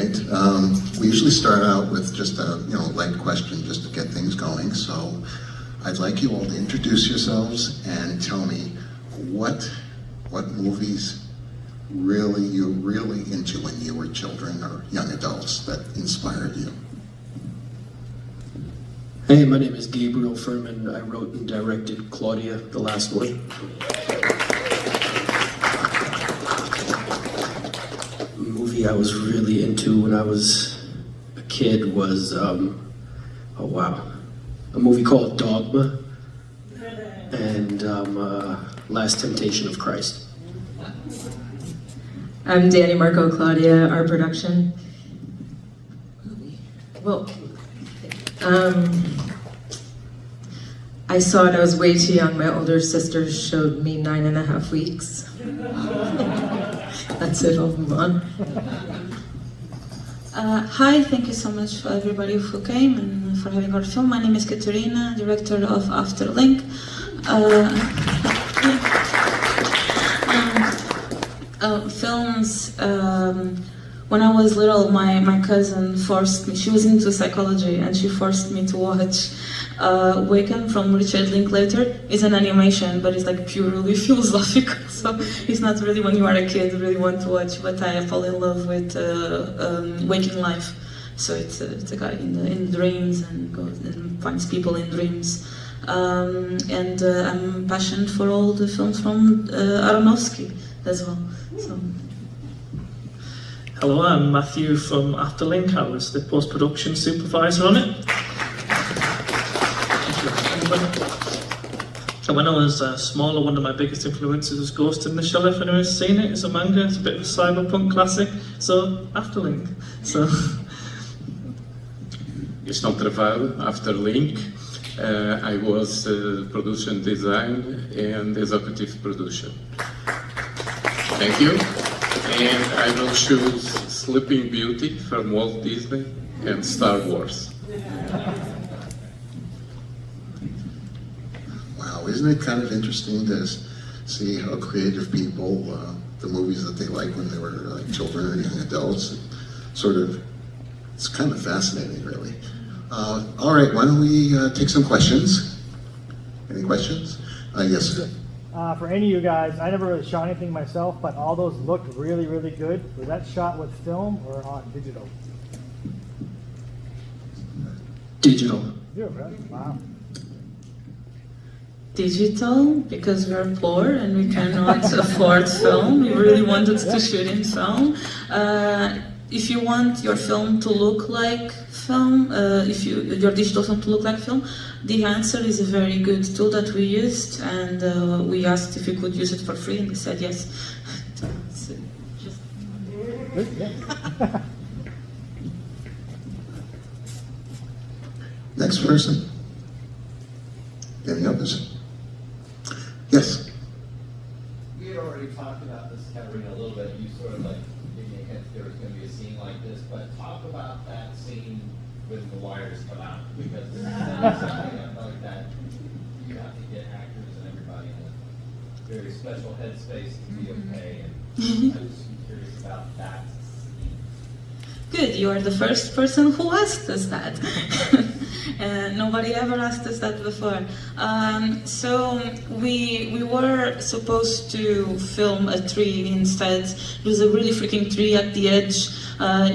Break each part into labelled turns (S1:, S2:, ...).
S1: right. We usually start out with just a light question just to get things going. So I'd like you all to introduce yourselves and tell me what movies you're really into when you were children or young adults that inspired you.
S2: Hey, my name is Gabriel Furman. I wrote and directed Claudia, the last one. A movie I was really into when I was a kid was, a movie called Dogma and Last Temptation of Christ.
S3: I'm Dani, Marco, Claudia, our production. Well, I saw it, I was way too young. My older sister showed me 9.5 weeks. That's it, I'll move on.
S4: Hi, thank you so much for everybody who came and for having our film. My name is Caterina, director of Afterlink. Films, when I was little, my cousin forced me, she was into psychology, and she forced me to watch Waken from Richard Linklater. It's an animation, but it's like purely philosophical, so it's not really when you are a kid really want to watch, but I fall in love with Waking Life. So it's a guy in dreams and goes and finds people in dreams. And I'm passionate for all the films from Aronofsky as well. So.
S5: Hello, I'm Matthew from Afterlink. I was the post-production supervisor on it. And when I was smaller, one of my biggest influences was Ghost in the Shell. If anyone's seen it, it's a manga, it's a bit of a cyberpunk classic. So, Afterlink. So.
S6: Gaston Trevado, Afterlink. I was production design and executive producer. Thank you. And I will choose Sleeping Beauty from Walt Disney and Star Wars.
S1: Wow, isn't it kind of interesting to see how creative people, the movies that they like when they were like children or young adults, it's kind of fascinating, really. All right, why don't we take some questions? Any questions? Yes.
S7: For any of you guys, I never really shot anything myself, but all those looked really, really good. Was that shot with film or on digital?
S2: Digital.
S7: Right? Wow.
S4: Digital, because we're poor and we cannot afford film. We really wanted to shoot in film. If you want your film to look like film, your digital film to look like film, the answer is a very good tool that we used, and we asked if we could use it for free, and they said yes.
S1: Next person. Any others? Yes.
S8: We had already talked about this, Caterina, a little bit. You sort of like gave me a hint there was going to be a scene like this, but talk about that scene when the wires come out, because something like that, you have to get actors and everybody in a very special headspace to be okay. And I was curious about that scene.
S4: Good, you are the first person who asked us that. Nobody ever asked us that before. So we were supposed to film a tree instead. There was a really freaking tree at the edge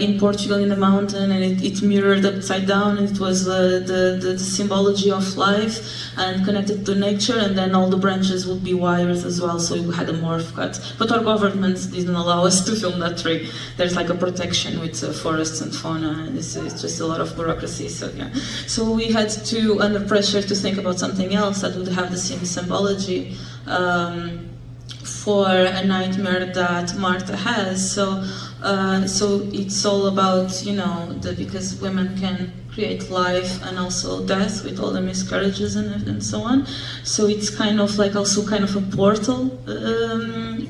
S4: in Portugal in the mountain, and it mirrored upside down, and it was the symbology of life and connected to nature, and then all the branches would be wires as well, so we had a morph cut. But our government didn't allow us to film that tree. There's like a protection with forests and fauna, and it's just a lot of bureaucracy, so yeah. So we had to, under pressure, to think about something else that would have the same symbology for a nightmare that Martha has. So it's all about, because women can create life and also death with all the miscarriages and so on. So it's kind of like also kind of a portal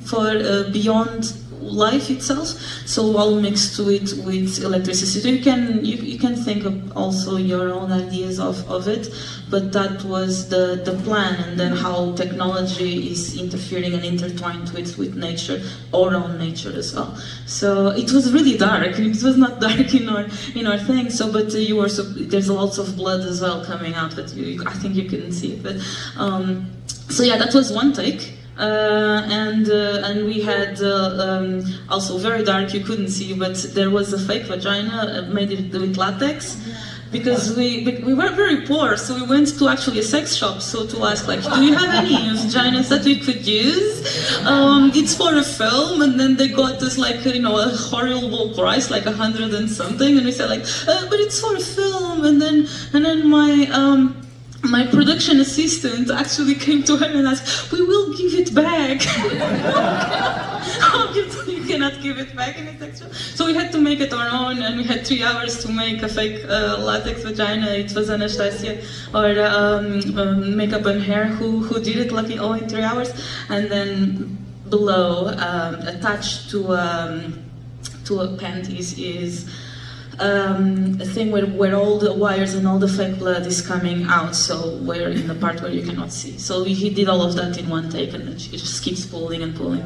S4: for beyond life itself. So all mixed with electricity. So you can think of also your own ideas of it, but that was the plan, and then how technology is interfering and intertwined with nature, our own nature as well. So it was really dark. It was not dark in our thing. So, but there's lots of blood as well coming out, but I think you couldn't see it. But so yeah, that was one take. And we had also very dark, you couldn't see, but there was a fake vagina made it with latex, because we were very poor, so we went to actually a sex shop, so to ask like, do you have any vaginas that we could use? It's for a film, and then they got us like, a horrible price, like 100 and something, and we said like, but it's for a film, and then my production assistant actually came to her and asked, we will give it back. You cannot give it back in a sex shop. So we had to make it our own, and we had 3 hours to make a fake latex vagina. It was Anastasia, or makeup and hair, who did it like all in 3 hours. And then below, attached to a panties is a thing where all the wires and all the fake blood is coming out, so we're in the part where you cannot see. So he did all of that in one take, and it just keeps pulling and pulling.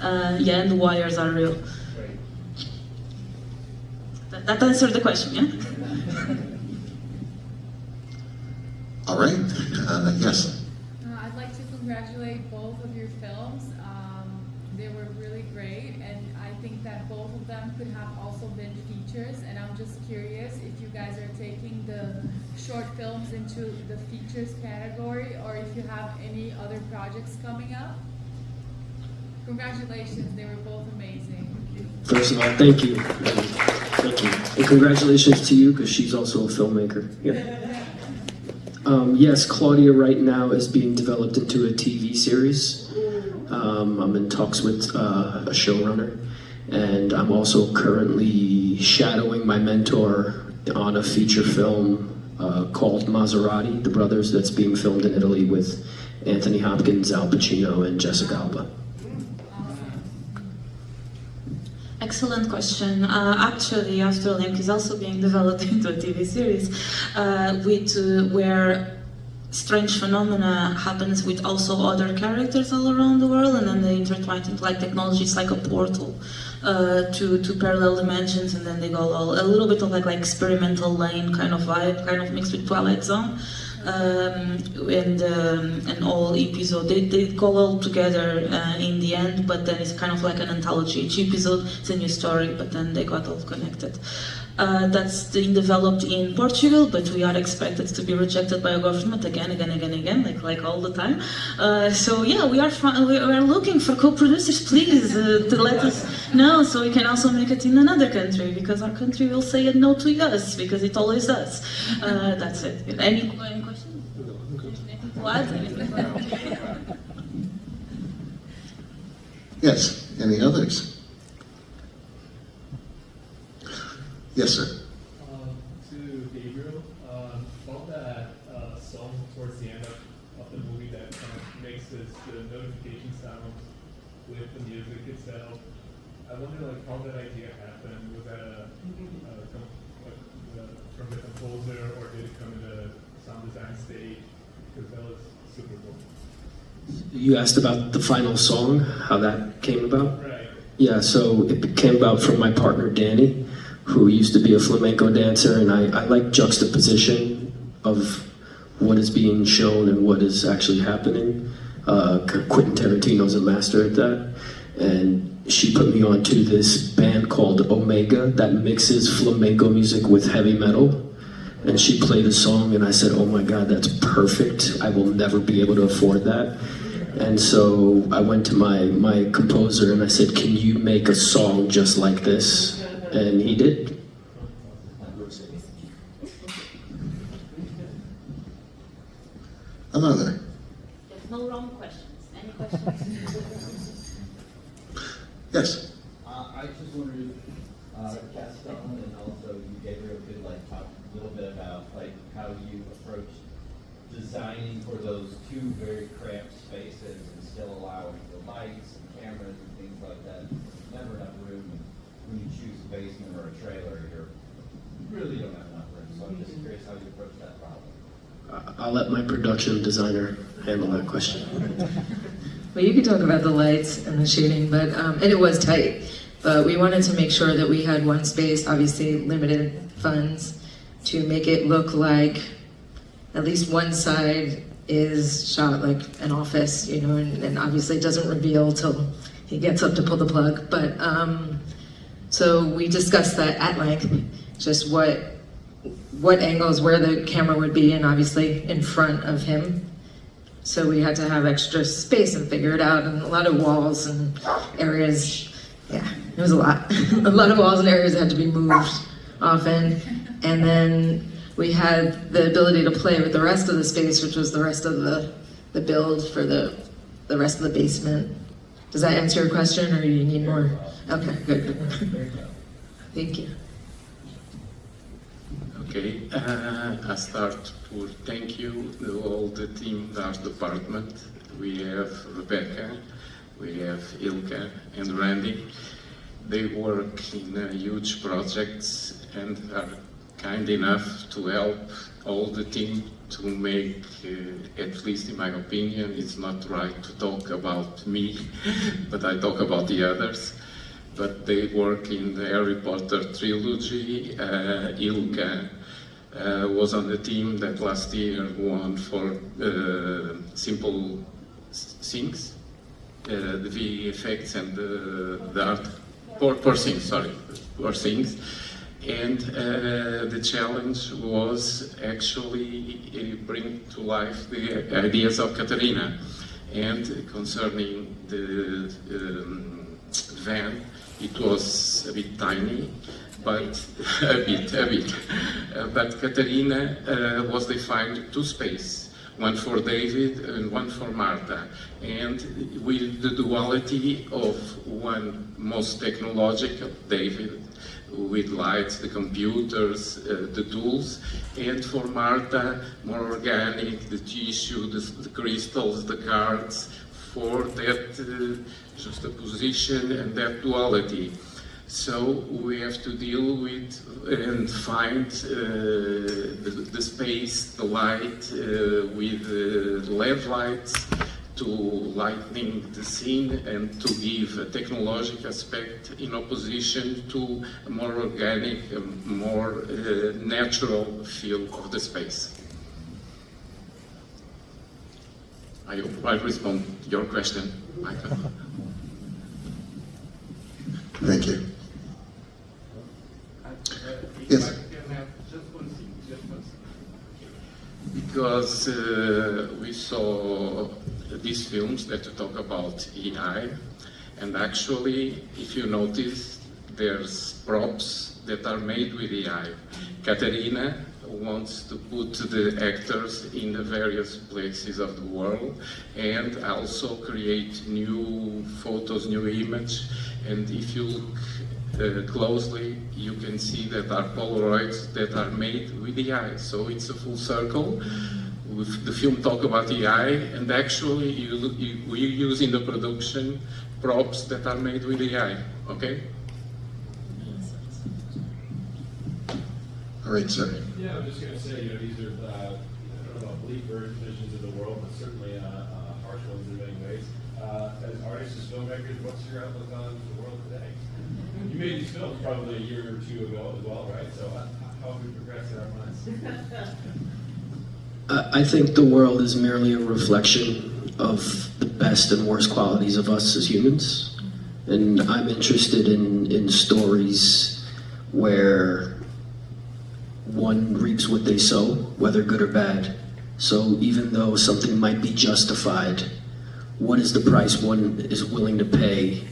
S4: Yeah, and the wires are real. That answered the question, yeah?
S1: All right, yes.
S9: I'd like to congratulate both of your films. They were really great, and I think that both of them could have also been features, and I'm just curious if you guys are taking the short films into the features category, or if you have any other projects coming up. Congratulations, they were both amazing.
S2: First of all, thank you. Thank you. And congratulations to you, because she's also a filmmaker. Yeah. Yes, Claudia right now is being developed into a TV series. I'm in talks with a showrunner, and I'm also currently shadowing my mentor on a feature film called Maserati, The Brothers, that's being filmed in Italy with Anthony Hopkins, Al Pacino, and Jessica Alba.
S4: Excellent question. Actually, Afterlink is also being developed into a TV series where strange phenomena happens with also other characters all around the world, and then they intertwine into like technology. It's like a portal to parallel dimensions, and then they go a little bit of like experimental lane kind of vibe, kind of mixed with Twilight Zone. And all episode they go all together in the end, but then it's kind of like an anthology. Each episode is a new story, but then they got all connected. That's being developed in Portugal, but we are expected to be rejected by a government again, like all the time. So yeah, we are looking for co-producers, please, to let us know, so we can also make it in another country, because our country will say no to us, because it always does. That's it. Any questions? What?
S1: Yes, any others? Yes, sir.
S10: To Gabriel, about that song towards the end of the movie that kind of mixes the notification sound with the music itself. I wonder how that idea happened. Was that from the composer, or did it come in the sound design stage? Because that was super cool.
S2: You asked about the final song, how that came about?
S10: Right.
S2: Yeah, so it came about from my partner Dani, who used to be a flamenco dancer, and I like juxtaposition of what is being shown and what is actually happening. Quentin Tarantino's a master at that, and she put me onto this band called Omega that mixes flamenco music with heavy metal. And she played a song, and I said, oh my God, that's perfect. I will never be able to afford that. And so I went to my composer and I said, can you make a song just like this? And he did.
S1: Another.
S4: There's no wrong questions. Any questions?
S1: Yes.
S8: I just wondered, Gaston and also you, Gabriel, could talk a little bit about how you approach designing for those two very cramped spaces and still allowing the lights and cameras and things like that. Never curious how you approach that problem.
S2: I'll let my production designer handle that question.
S3: Well, you could talk about the lights and the shooting, but and it was tight. But we wanted to make sure that we had one space, obviously limited funds, to make it look like at least one side is shot like an office, you know, and obviously it doesn't reveal till he gets up to pull the plug. But so we discussed that at length, just what angles, where the camera would be, and obviously in front of him. So we had to have extra space and figure it out, and a lot of walls and areas. Yeah, it was a lot. A lot of walls and areas had to be moved often. And then we had the ability to play with the rest of the space, which was the rest of the build for the rest of the basement. Does that answer your question, or do you need more? Okay, good. Thank you.
S6: Okay, I start to thank you, all the team, the art department. We have Rebecca, we have Ilka and Randy. They work in huge projects and are kind enough to help all the team to make, at least in my opinion, it's not right to talk about me, but I talk about the others. But they work in the Harry Potter trilogy. Ilka was on the team that last year won for Simple Things, the VFX and the art, Poor Things, sorry, Poor Things. And the challenge was actually bring to life the ideas of Caterina. And concerning the van, it was a bit tiny, but a bit. But Caterina was defined two spaces, one for David and one for Martha. And with the duality of one most technological, David, with lights, the computers, the tools, and for Martha, more organic, the tissue, the crystals, the cards, for that juxtaposition and that duality. So we have to deal with and find the space, the light, with LED lights to lighting the scene and to give a technological aspect in opposition to a more organic, more natural feel of the space. I hope I respond to your question, Michael.
S1: Thank you. Yes.
S6: Because we saw these films that talk about AI, and actually, if you notice, there's props that are made with AI. Caterina wants to put the actors in the various places of the world and also create new photos, new image. And if you look closely, you can see that are Polaroids that are made with AI. So it's a full circle. With the film talk about AI, and actually we use in the production props that are made with AI. Okay?
S1: All right, sir.
S10: Yeah, I was just going to say, these are, I don't know about bleak visions of the world, but certainly harsh ones in many ways. As artists, as filmmakers, what's your outlook on the world today? You made these films probably a year or two ago as well, right? So how have we progressed in our minds?
S2: I think the world is merely a reflection of the best and worst qualities of us as humans. And I'm interested in stories where one reaps what they sow, whether good or bad. So even though something might be justified, what is the price one is willing to pay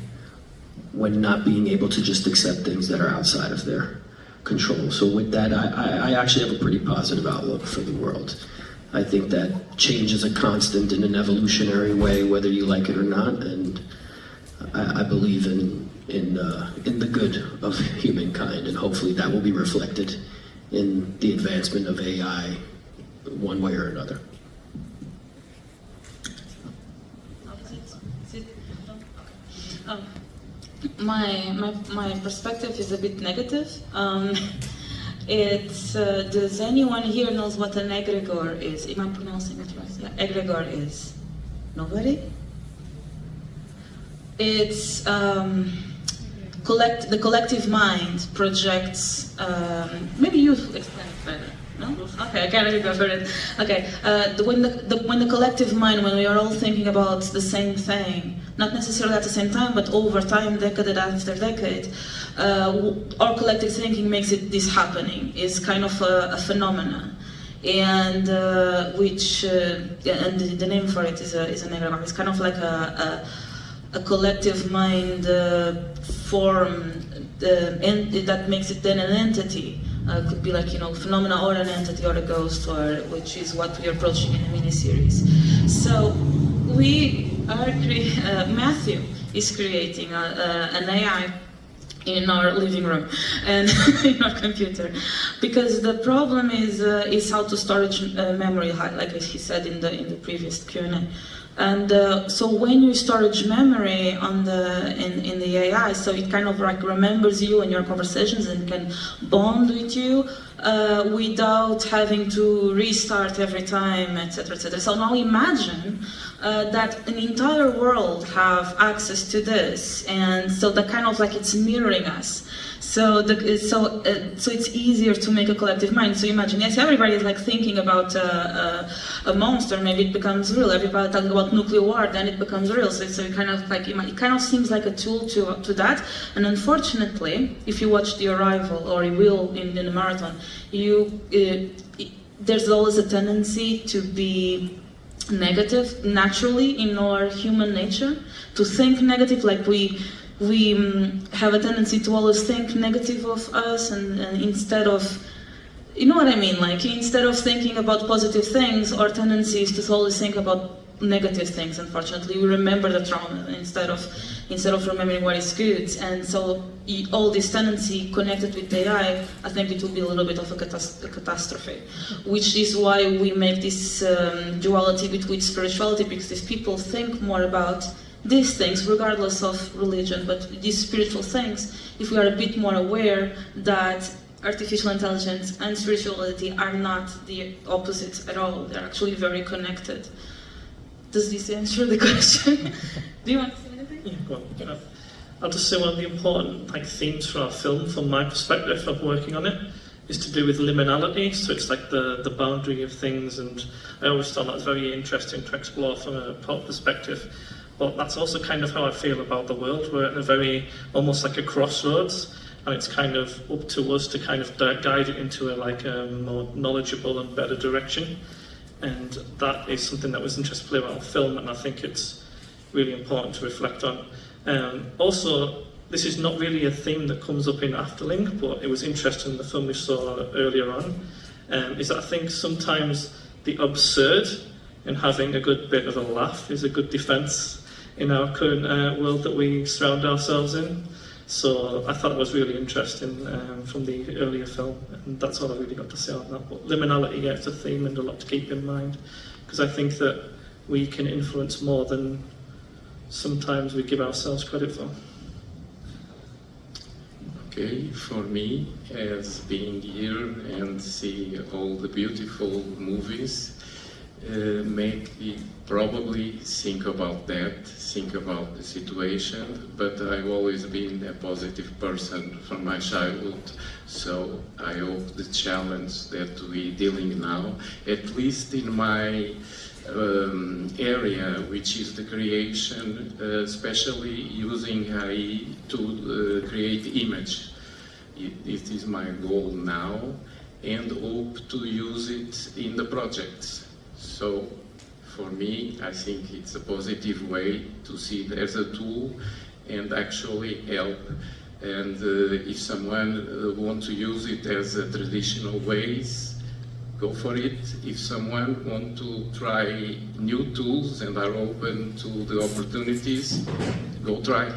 S2: when not being able to just accept things that are outside of their control? So with that, I actually have a pretty positive outlook for the world. I think that change is a constant in an evolutionary way, whether you like it or not, and I believe in the good of humankind, and hopefully that will be reflected in the advancement of AI one way or another.
S4: My perspective is a bit negative. It's, does anyone here knows what an egregore is? Am I pronouncing it right? Yeah, egregore is. Nobody? It's the collective mind projects. Maybe you explain it better. No? Okay, I can't really go for it. Okay, when the collective mind, when we are all thinking about the same thing, not necessarily at the same time, but over time, decade after decade, our collective thinking makes this happening. Is kind of a phenomenon, and which and the name for it is an egregore. It's kind of like a collective mind form, and that makes it then an entity. Could be like, phenomena or an entity or a ghost, or which is what we are approaching in a mini-series. So we are Matthew is creating an AI in our living room and in our computer, because the problem is how to storage memory high, like he said in the previous Q&A. And so when you storage memory in the AI, so it kind of like remembers you and your conversations and can bond with you without having to restart every time, etc., etc. So now imagine that an entire world have access to this, and so that kind of like it's mirroring us. So it's easier to make a collective mind. So imagine, yes, everybody is like thinking about a monster, maybe it becomes real. Everybody talking about nuclear war, then it becomes real. So it kind of like it kind of seems like a tool to that. And unfortunately, if you watch The Arrival, or you will in the marathon, there's always a tendency to be negative naturally in our human nature, to think negative, like we have a tendency to always think negative of us, and instead of, you know what I mean, like instead of thinking about positive things, our tendency is to always think about negative things. Unfortunately, we remember the trauma instead of remembering what is good. And so all this tendency connected with AI, I think it will be a little bit of a catastrophe, which is why we make this duality between spirituality, because these people think more about these things regardless of religion, but these spiritual things, if we are a bit more aware that artificial intelligence and spirituality are not the opposites at all, they're actually very connected. Does this answer the question? Do you want to say anything?
S5: Yeah, go on. I'll just say one of the important themes for our film, from my perspective of working on it, is to do with liminality. So it's like the boundary of things, and I always thought that was very interesting to explore from a pop perspective. But that's also kind of how I feel about the world. We're at a very, almost like a crossroads, and it's kind of up to us to kind of guide it into a more knowledgeable and better direction. And that is something that was interesting to play about film, and I think it's really important to reflect on. Also, this is not really a theme that comes up in Afterlink, but it was interesting in the film we saw earlier on, is that I think sometimes the absurd and having a good bit of a laugh is a good defence in our current world that we surround ourselves in. So I thought it was really interesting from the earlier film, and that's all I really got to say on that. But liminality, yeah, it's a theme and a lot to keep in mind, because I think that we can influence more than sometimes we give ourselves credit for.
S6: Okay, for me, as being here and see all the beautiful movies, make me probably think about the situation, but I've always been a positive person from my childhood, so I hope the challenge that we're dealing now, at least in my area, which is the creation, especially using AI to create image. It is my goal now, and hope to use it in the projects. So, for me, I think it's a positive way to see it as a tool and actually help. And if someone wants to use it as a traditional ways, go for it. If someone wants to try new tools and are open to the opportunities, go try.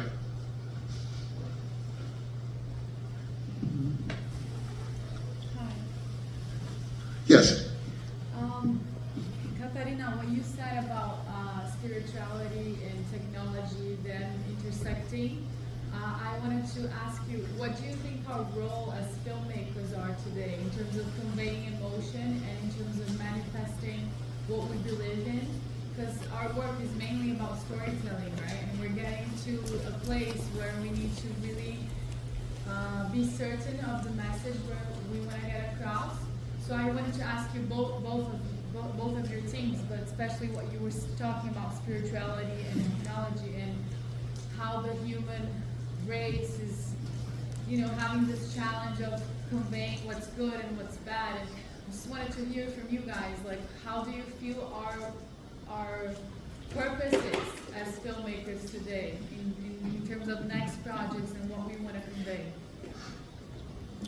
S9: Hi.
S1: Yes.
S9: Caterina, what you said about spirituality and technology then intersecting, I wanted to ask you, what do you think our role as filmmakers are today in terms of conveying emotion and in terms of manifesting what we believe in? Because our work is mainly about storytelling, right? And we're getting to a place where we need to really be certain of the message where we want to get across. So I wanted to ask you both of your teams, but especially what you were talking about, spirituality and technology, and how the human race is, having this challenge of conveying what's good and what's bad. And I just wanted to hear from you guys, like, how do you feel our purpose is as filmmakers today in terms of next projects and what we want to convey?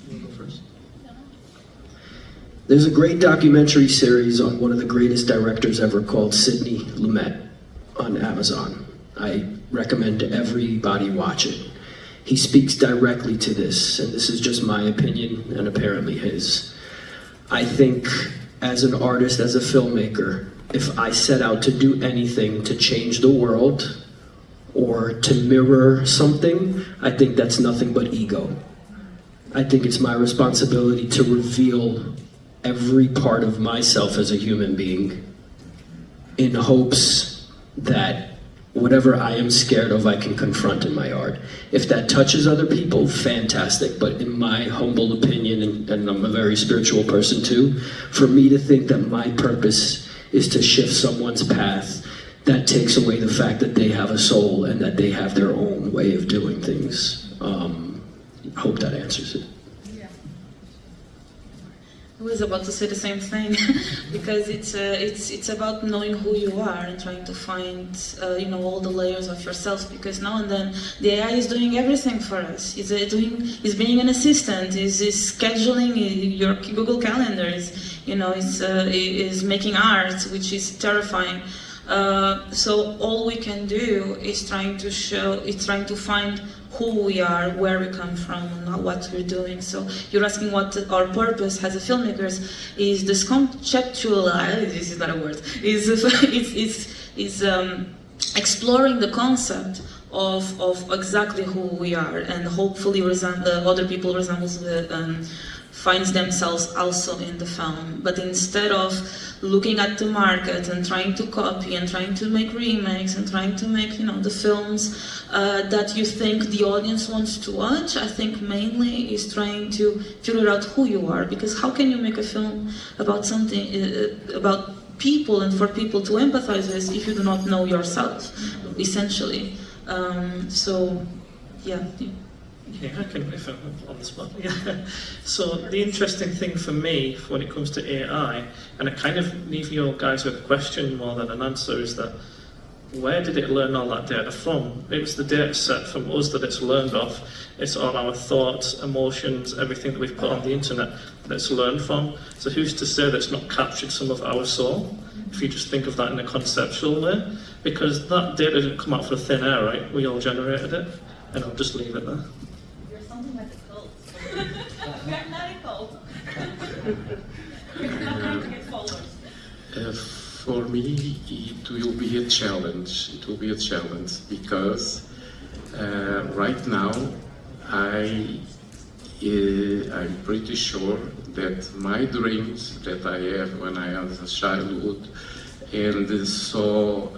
S1: You go first.
S2: There's a great documentary series on one of the greatest directors ever called Sidney Lumet on Amazon. I recommend to everybody watch it. He speaks directly to this, and this is just my opinion and apparently his. I think as an artist, as a filmmaker, if I set out to do anything to change the world or to mirror something, I think that's nothing but ego. I think it's my responsibility to reveal every part of myself as a human being in hopes that whatever I am scared of, I can confront in my art. If that touches other people, fantastic. But in my humble opinion, and I'm a very spiritual person too, for me to think that my purpose is to shift someone's path, that takes away the fact that they have a soul and that they have their own way of doing things. I hope that answers it.
S4: I was about to say the same thing because it's about knowing who you are and trying to find all the layers of yourself, because now and then the AI is doing everything for us. Is being an assistant, is scheduling your Google Calendar, is making art, which is terrifying. So all we can do is trying to find who we are, where we come from, and what we're doing. So you're asking what our purpose as a filmmakers is. This conceptual, this is not a word, is exploring the concept of exactly who we are, and hopefully other people finds themselves also in the film. But instead of looking at the market and trying to copy and trying to make remakes and trying to make the films that you think the audience wants to watch, I think mainly is trying to figure out who you are. Because how can you make a film about something about people and for people to empathize with if you do not know yourself, essentially?
S5: Yeah, I can, if I'm on the spot. Yeah. So the interesting thing for me when it comes to AI, and I kind of leave you guys with a question more than an answer, is that where did it learn all that data from? It was the data set from us that it's learned off. It's all our thoughts, emotions, everything that we've put on the internet that it's learned from. So who's to say that it's not captured some of our soul? If you just think of that in a conceptual way, because that data didn't come out from thin air, right? We all generated it, and I'll just leave it there.
S4: Something like a cult. We're not a cult. We're not trying to get followers.
S6: For me, it will be a challenge. It will be a challenge because right now I'm pretty sure that my dreams that I have when I was a childhood and saw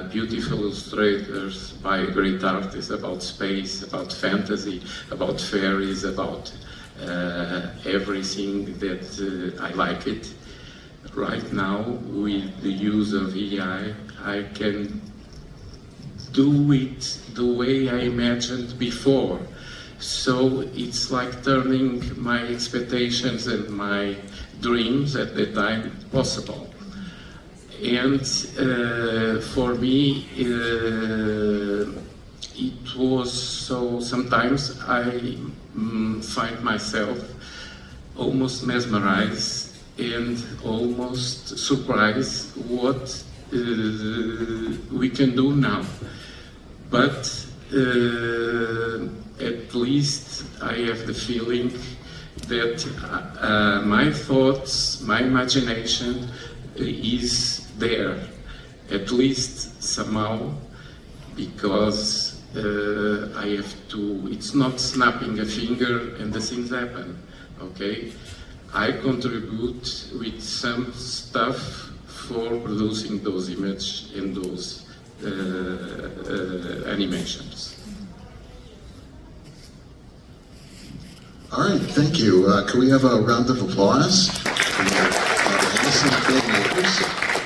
S6: beautiful illustrators by great artists about space, about fantasy, about fairies, about everything that I like it. Right now, with the use of AI, I can do it the way I imagined before. So it's like turning my expectations and my dreams at the time possible. And for me, it was so, sometimes I find myself almost mesmerized and almost surprised what we can do now. But at least I have the feeling that my thoughts, my imagination is there, at least somehow, because I have to, it's not snapping a finger and the things happen, okay? I contribute with some stuff for producing those images and those animations.
S1: All right, thank you. Can we have a round of applause for our awesome filmmakers?